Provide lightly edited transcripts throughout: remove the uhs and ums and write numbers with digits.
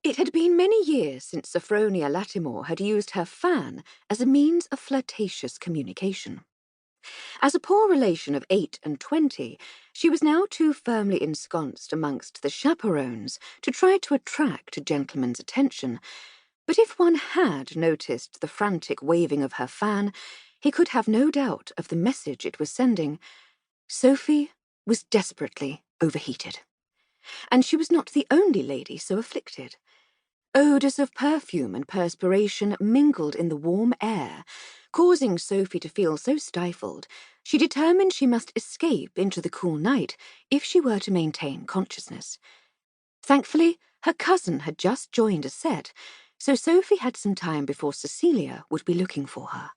It had been many years since Sophronia Lattimore had used her fan as a means of flirtatious communication. As a poor relation of 8 and 20, she was now too firmly ensconced amongst the chaperones to try to attract a gentleman's attention, but if one had noticed the frantic waving of her fan, he could have no doubt of the message it was sending. Sophie was desperately overheated, and she was not the only lady so afflicted. Odours of perfume and perspiration mingled in the warm air, causing Sophie to feel so stifled, she determined she must escape into the cool night if she were to maintain consciousness. Thankfully, her cousin had just joined a set, so Sophie had some time before Cecilia would be looking for her.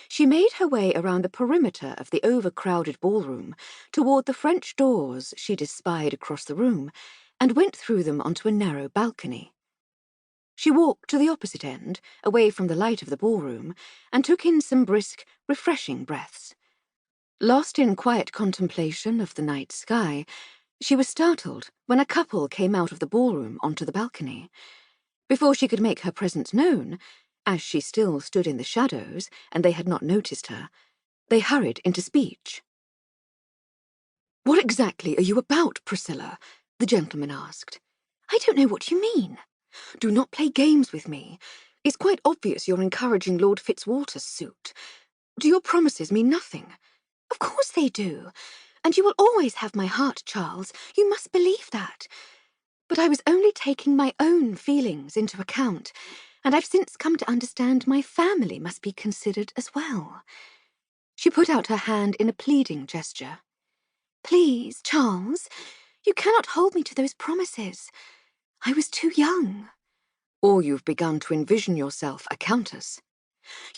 She made her way around the perimeter of the overcrowded ballroom toward the French doors she'd espied across the room, and went through them onto a narrow balcony. She walked to the opposite end, away from the light of the ballroom, and took in some brisk, refreshing breaths. Lost in quiet contemplation of the night sky, she was startled when a couple came out of the ballroom onto the balcony. Before she could make her presence known, as she still stood in the shadows and they had not noticed her, they hurried into speech. "What exactly are you about, Priscilla?" the gentleman asked. "I don't know what you mean. Do not play games with me. It's quite obvious you're encouraging Lord Fitzwalter's suit. Do your promises mean nothing?" "Of course they do. And you will always have my heart, Charles. You must believe that. But I was only taking my own feelings into account, and I've since come to understand my family must be considered as well." She put out her hand in a pleading gesture. "Please, Charles, you cannot hold me to those promises. I was too young." "Or you've begun to envision yourself a countess."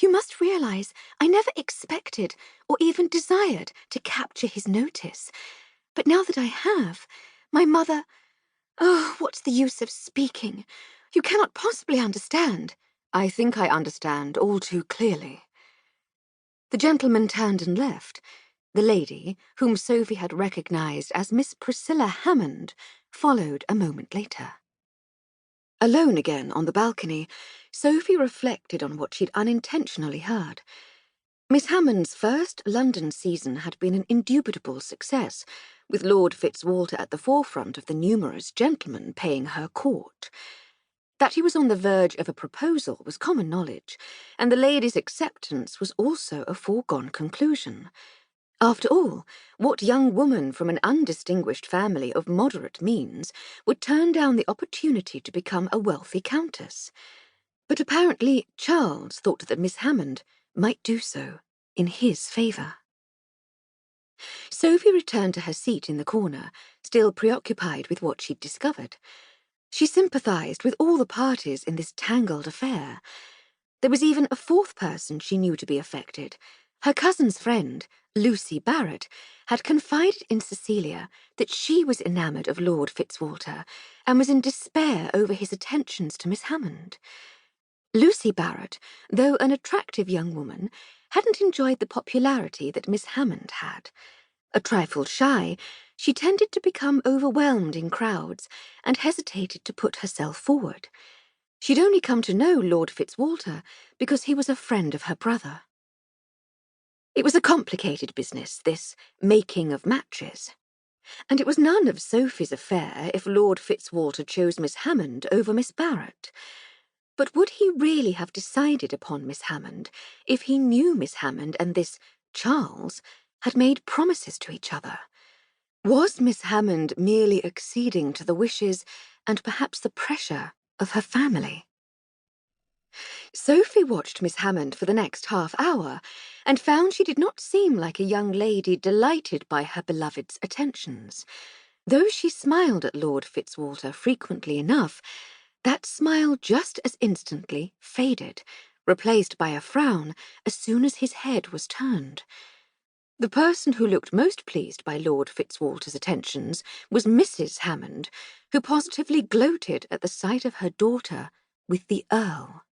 "You must realize I never expected or even desired to capture his notice. But now that I have, my mother... Oh, what's the use of speaking? You cannot possibly understand." "I think I understand all too clearly." The gentleman turned and left. The lady, whom Sophie had recognized as Miss Priscilla Hammond, followed a moment later. Alone again on the balcony, Sophie reflected on what she'd unintentionally heard. Miss Hammond's first London season had been an indubitable success, with Lord Fitzwalter at the forefront of the numerous gentlemen paying her court. That he was on the verge of a proposal was common knowledge, and the lady's acceptance was also a foregone conclusion. After all, what young woman from an undistinguished family of moderate means would turn down the opportunity to become a wealthy countess? But apparently Charles thought that Miss Hammond might do so in his favour. Sophie returned to her seat in the corner, still preoccupied with what she'd discovered. She sympathised with all the parties in this tangled affair. There was even a fourth person she knew to be affected. Her cousin's friend, Lucy Barrett, had confided in Cecilia that she was enamoured of Lord Fitzwalter and was in despair over his attentions to Miss Hammond. Lucy Barrett, though an attractive young woman, hadn't enjoyed the popularity that Miss Hammond had. A trifle shy, she tended to become overwhelmed in crowds and hesitated to put herself forward. She'd only come to know Lord Fitzwalter because he was a friend of her brother. It was a complicated business, this making of matches, and it was none of Sophie's affair if Lord Fitzwalter chose Miss Hammond over Miss Barrett. But would he really have decided upon Miss Hammond if he knew Miss Hammond and this Charles had made promises to each other? Was Miss Hammond merely acceding to the wishes and perhaps the pressure of her family? Sophie watched Miss Hammond for the next half-hour and found she did not seem like a young lady delighted by her beloved's attentions. Though she smiled at Lord Fitzwalter frequently enough, that smile just as instantly faded, replaced by a frown as soon as his head was turned. The person who looked most pleased by Lord Fitzwalter's attentions was Mrs. Hammond, who positively gloated at the sight of her daughter with the Earl.